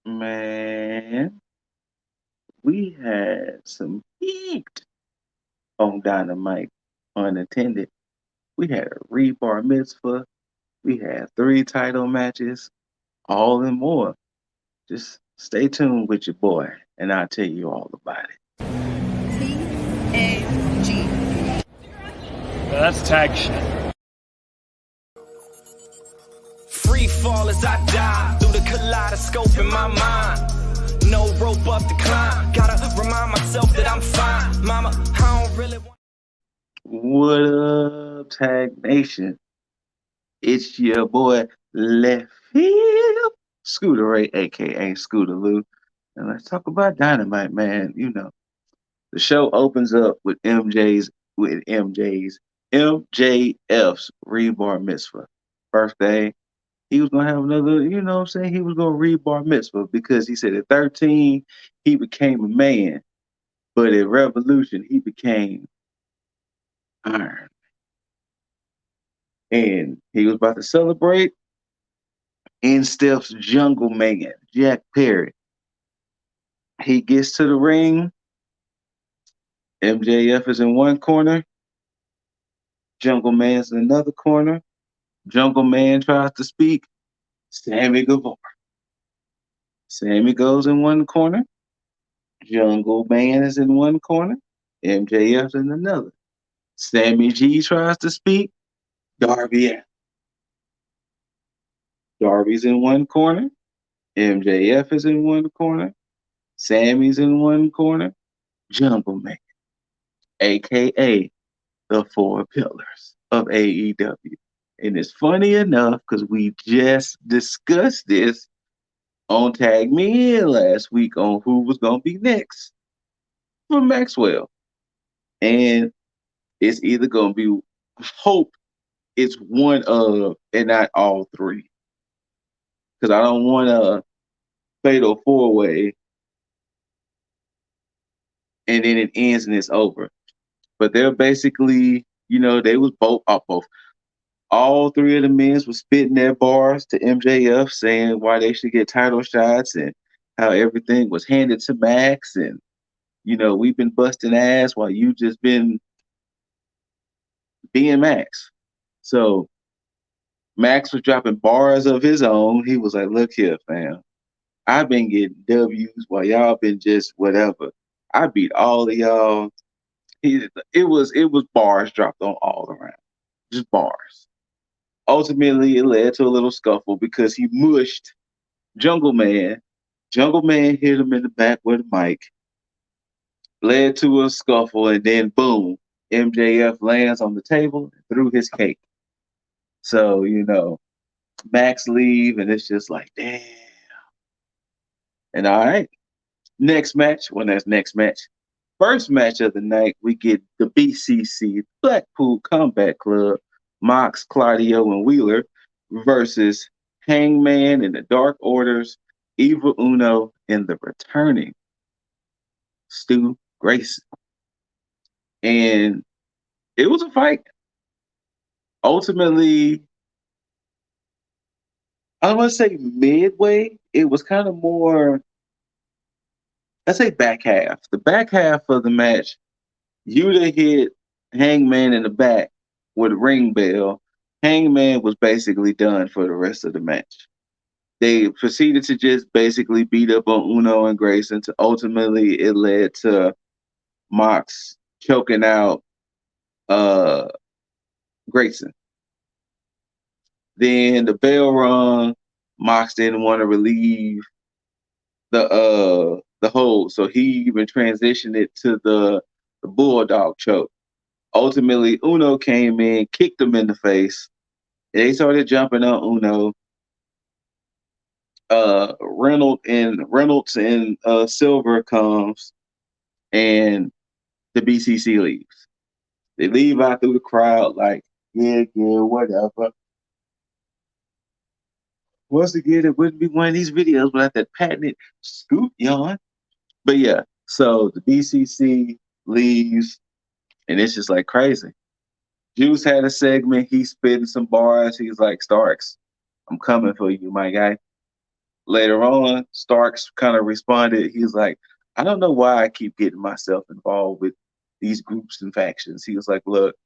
Man, we had some heat on Dynamite, unintended. We had a rebar mitzvah. We had three title matches, all and more. Just stay tuned with your boy, and I'll tell you all about it. T.A.G. That's tag shit. Free fall as I die through the kaleidoscope in my mind. No rope up to climb. Gotta remind myself that I'm fine. Mama, I don't really want. What up, Tag Nation? It's your boy Left Field, ScooterRay, aka Scooter Lou. And let's talk about Dynamite, man. You know, the show opens up with MJF's rebar mitzvah. Birthday. He was gonna have another, you know what I'm saying? He was gonna rebar mitzvah because he said at 13 he became a man, but at Revolution he became Iron. And he was about to celebrate. In steps Jungle Man, Jack Perry. He gets to the ring. MJF is in one corner. Jungle Man's in another corner. Jungle Man tries to speak. Sammy Guevara. Sammy goes in one corner. Jungle Man is in one corner. MJF's in another. Sammy G tries to speak. Darby Allin. Darby's in one corner. MJF is in one corner. Sammy's in one corner. Jungle Man, aka the four pillars of AEW. And it's funny enough because we just discussed this on Tag Me In last week on who was going to be next for Maxwell. And it's either going to be, hope it's one of, and not all three. Because I don't want a fatal four way and then it ends and it's over. But they're basically, you know, they was both. All three of the men were spitting their bars to MJF, saying why they should get title shots and how everything was handed to Max. And, you know, we've been busting ass while you just been being Max. So Max was dropping bars of his own. He was like, look here, fam. I've been getting W's while y'all been just whatever. I beat all of y'all. It was bars dropped on all around. Just bars. Ultimately, it led to a little scuffle because he mushed Jungle Man. Jungle Man hit him in the back with a mic, led to a scuffle, and then boom, MJF lands on the table and threw his cake. So, you know, Max leave, and it's just like, damn. And all right, next match. Well, that's next match. First match of the night, we get the BCC, Blackpool Combat Club, Mox, Claudio, and Wheeler versus Hangman and the Dark Orders, Evil Uno, and the returning Stu Grayson. And it was a fight. Ultimately, I don't want to say midway. It was kind of more, let's say back half. The back half of the match, Yuta hit Hangman in the back with a ring bell. Hangman was basically done for the rest of the match. They proceeded to just basically beat up on Uno and Grayson. To ultimately, it led to Mox choking out Grayson. Then the bell rung. Mox didn't want to relieve the hold, so he even transitioned it to the bulldog choke. Ultimately, Uno came in, kicked him in the face. They started jumping on Uno. Reynolds and Silver comes, and the BCC leaves. They leave out through the crowd like, yeah, whatever. Once again, it wouldn't be one of these videos without that patented scoop yawn. But yeah, so the BCC leaves, and it's just like crazy. Juice had a segment. He's spitting some bars. He's like, Starks, I'm coming for you, my guy. Later on, Starks kind of responded. He's like, I don't know why I keep getting myself involved with these groups and factions. He was like, look,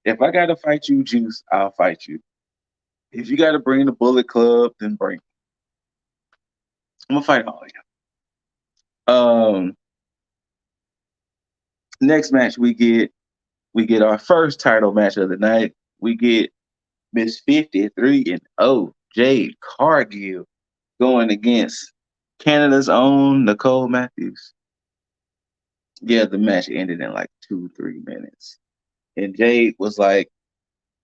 if I got to fight you, Juice, I'll fight you. If you got to bring the Bullet Club, then bring it. I'm going to fight all of you. Next match we get our first title match of the night. We get Miss 53 and 0, Jade Cargill, going against Canada's own Nicole Matthews. Yeah, the match ended in like 2-3 minutes. And Jade was like,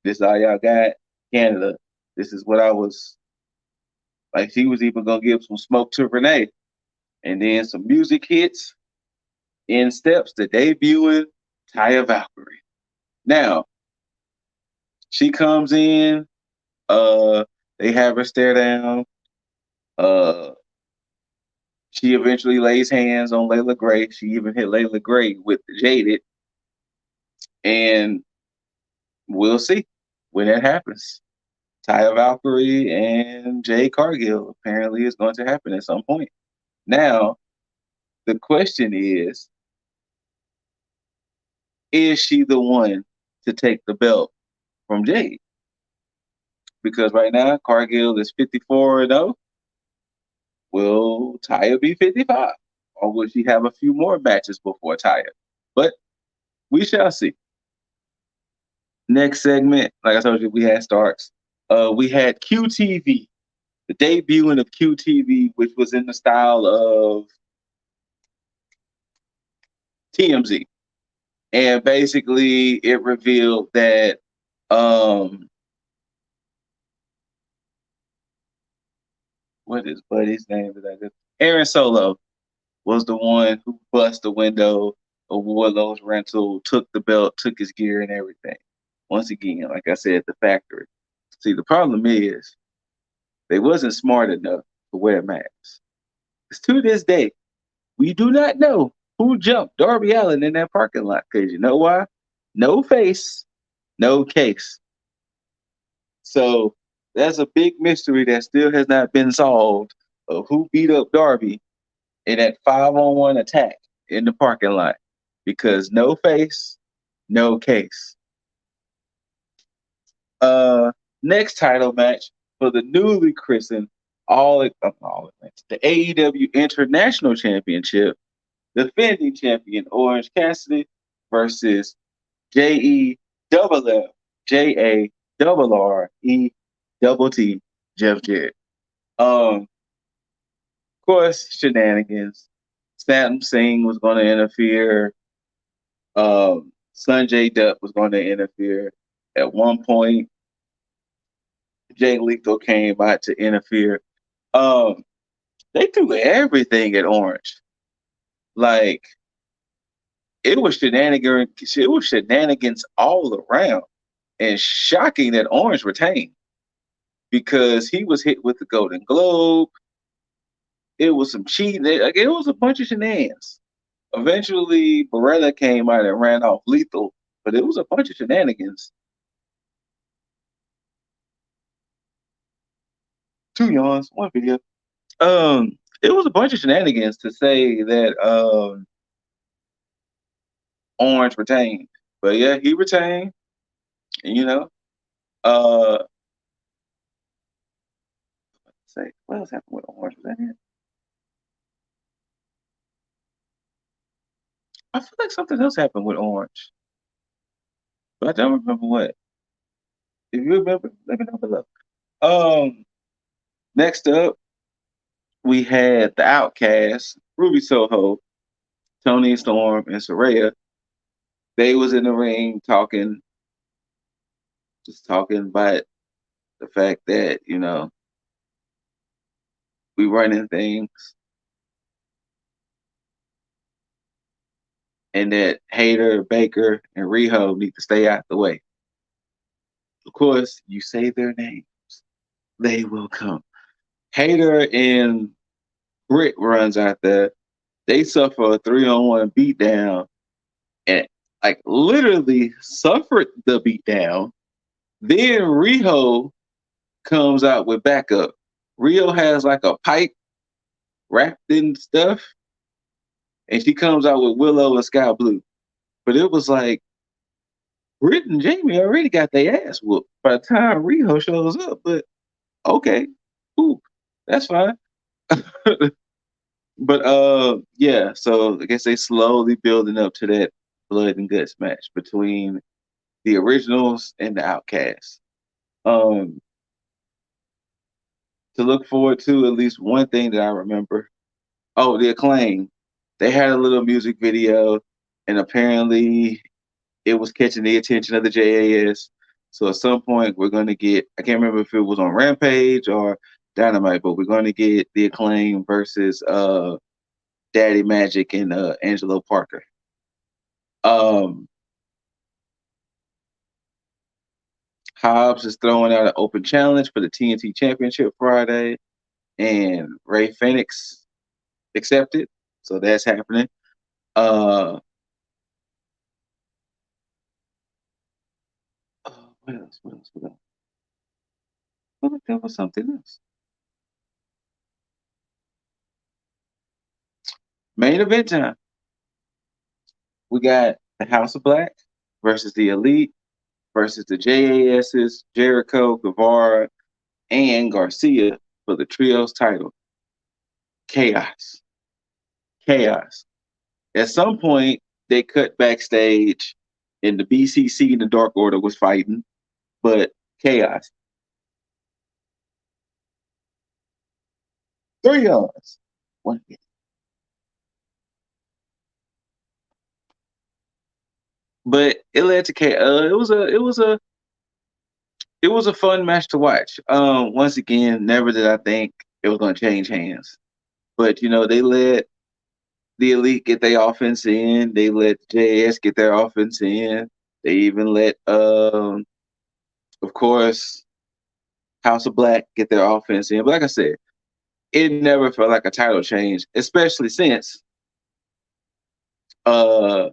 this all y'all got? Canada. This is what I was like. She was even gonna give some smoke to Renee. And then some music hits. In steps the debuting Taya Valkyrie. Now, she comes in, they have her stare down. She eventually lays hands on Layla Gray. She even hit Layla Gray with the Jaded. And we'll see when that happens. Taya Valkyrie and Jade Cargill apparently is going to happen at some point. Now, the question is she the one to take the belt from Jade? Because right now, Cargill is 54-0. Will Taya be 55? Or will she have a few more matches before Taya? But we shall see. Next segment, like I told you, we had Starks. We had QTV, the debuting of QTV, which was in the style of TMZ. And basically, it revealed that what is Buddy's name? Aaron Solo was the one who bust the window of Wardlow's rental, took the belt, took his gear and everything. Once again, like I said, the factory. See, the problem is they wasn't smart enough to wear masks. Because to this day, we do not know who jumped Darby Allin in that parking lot. Because you know why? No face, no case. So that's a big mystery that still has not been solved of who beat up Darby in that 5-on-1 attack in the parking lot. Because no face, no case. Next title match for the newly christened the AEW International Championship, defending champion Orange Cassidy versus JEFFJARRETT Jeff Jarrett. Of course, shenanigans. Sam Singh was going to interfere. Sanjay Dutt was going to interfere. At one point, Jay Lethal came out to interfere. They threw everything at Orange. Like, it was shenanigans all around. And shocking that Orange retained. Because he was hit with the Golden Globe. It was some cheating. It was a bunch of shenanigans. Eventually, Barella came out and ran off Lethal. But it was a bunch of shenanigans. 2 yawns, 1 video. It was a bunch of shenanigans to say that Orange retained. But yeah, he retained. And say what else happened with Orange? Was that it? I feel like something else happened with Orange. But I don't remember what. If you remember, let me know below. Next up, we had the Outcasts, Ruby Soho, Tony Storm, and Saraya. They was in the ring talking about the fact that, we running things. And that Hater, Baker, and Riho need to stay out the way. Of course, you say their names. They will come. Hater and Britt runs out there. They suffer a 3-on-1 beatdown and like literally suffered the beatdown. Then Riho comes out with backup. Rio has like a pipe wrapped in stuff, and she comes out with Willow and Sky Blue. But it was like Britt and Jamie already got their ass whooped by the time Rio shows up. But okay, cool, that's fine. But yeah, so I guess they slowly building up to that blood and guts match between the originals and the outcasts. Um, to look forward to at least one thing that I remember. Oh, the Acclaim. They had a little music video, and apparently it was catching the attention of the JAS. So at some point we're gonna get, I can't remember if it was on Rampage or Dynamite, but we're gonna get the Acclaim versus Daddy Magic and Angelo Parker. Um, Hobbs is throwing out an open challenge for the TNT Championship Friday, and Ray Phoenix accepted, so that's happening. Uh, what else? What else? What else? Well, there was something else. Main event time. We got the House of Black versus the Elite versus the JAS's Jericho, Guevara, and Garcia for the trios title. Chaos. Chaos. At some point, they cut backstage and the BCC and the Dark Order was fighting, but chaos. 3 hours. 1 minute. But it led to chaos. It was a fun match to watch. Once again, never did I think it was going to change hands. But you know, they let the Elite get their offense in. They let JS get their offense in. They even let, of course, House of Black get their offense in. But like I said, it never felt like a title change, especially since uh,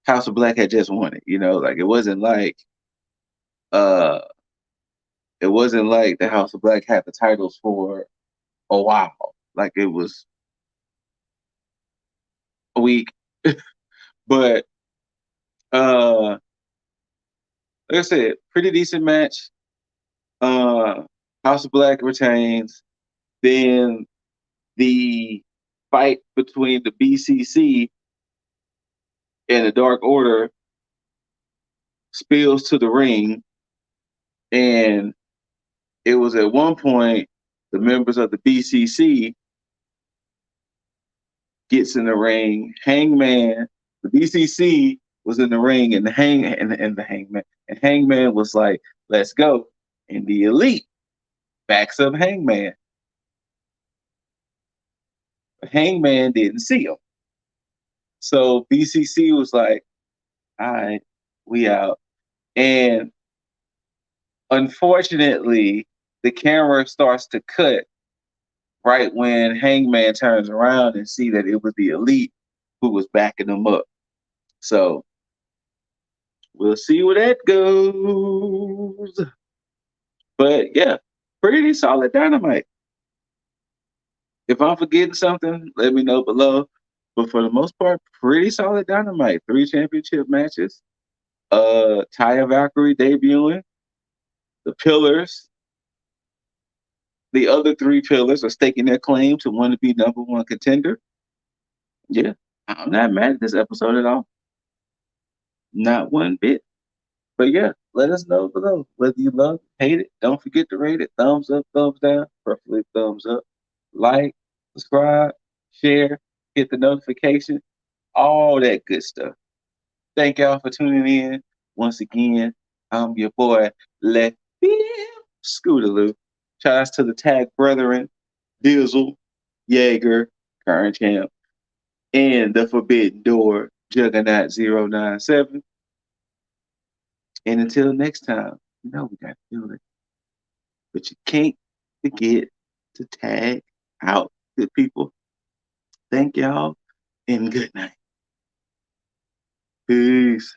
House of Black had just won it. You know, like uh, it wasn't like the House of Black had the titles for a while. Like it was a week, but like I said, pretty decent match. Uh, House of Black retains. Then the fight between the BCC and the Dark Order spills to the ring, and it was at one point the members of the BCC gets in the ring. Hangman, the BCC was in the ring, and Hangman was like, "Let's go," and the Elite backs up Hangman. Hangman didn't see him, so BCC was like, "All right, we out." And unfortunately, the camera starts to cut right when Hangman turns around and see that it was the Elite who was backing them up. So we'll see where that goes. But yeah, pretty solid Dynamite. If I'm forgetting something, let me know below. But for the most part, pretty solid Dynamite. 3 championship matches. Taya Valkyrie debuting. The Pillars, the other 3 pillars are staking their claim to want to be #1 contender. Yeah, I'm not mad at this episode at all. Not one bit. But yeah, let us know below whether you love it, hate it. Don't forget to rate it. Thumbs up, thumbs down, preferably thumbs up. Like, subscribe, share, hit the notification, all that good stuff. Thank y'all for tuning in. Once again, I'm your boy, Let Scootaloo. Shout outs to the Tag Brethren, Dizzle, Jaeger, current champ, and the Forbidden Door, Juggernaut097. And until next time, you know we got to do it. But you can't forget to tag out, good people. Thank y'all and good night. Peace.